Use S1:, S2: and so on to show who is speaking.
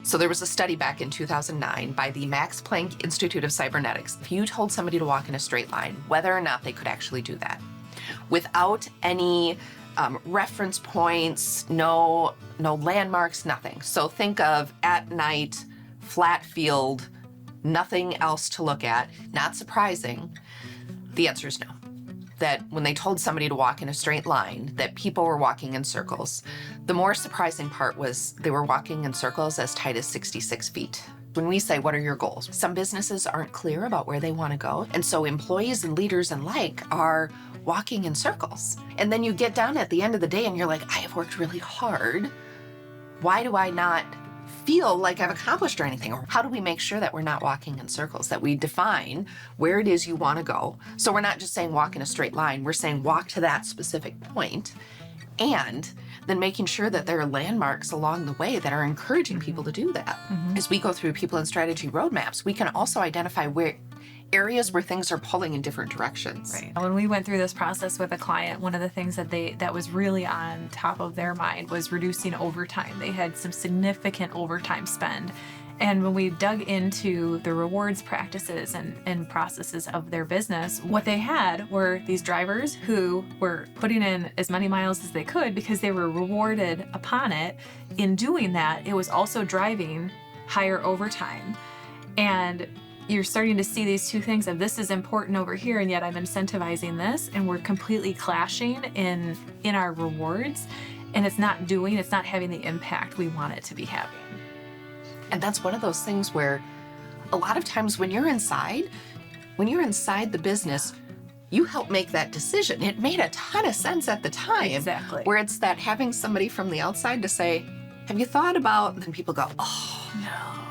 S1: So there was a study back in 2009 by the Max Planck Institute of Cybernetics. If you told somebody to walk in a straight line, whether or not they could actually do that, without any reference points, no landmarks, nothing. So think of at night, flat field, nothing else to look at. Not surprising. The answer is no. That when they told somebody to walk in a straight line, that people were walking in circles. The more surprising part was they were walking in circles as tight as 66 feet. When we say, what are your goals? Some businesses aren't clear about where they want to go. And so employees and leaders alike are walking in circles. And then you get down at the end of the day and you're like, I have worked really hard. Why do I not feel like I've accomplished or anything? Or how do we make sure that we're not walking in circles, that we define where it is you want to go? So we're not just saying walk in a straight line, we're saying walk to that specific point, and then making sure that there are landmarks along the way that are encouraging people to do that. As we go through people and strategy roadmaps, we can also identify where areas where things are pulling in different directions.
S2: Right. When we went through this process with a client, one of the things that was really on top of their mind was reducing overtime. They had some significant overtime spend. And when we dug into the rewards practices and processes of their business, what they had were these drivers who were putting in as many miles as they could because they were rewarded upon it. In doing that, it was also driving higher overtime. And you're starting to see these two things of this is important over here, and yet I'm incentivizing this, and we're completely clashing in our rewards, and it's not having the impact we want it to be having.
S1: And that's one of those things where a lot of times when you're inside the business, you help make that decision. It made a ton of sense at the time.
S2: Exactly.
S1: Where it's that having somebody from the outside to say, have you thought about, and then people go, oh, no.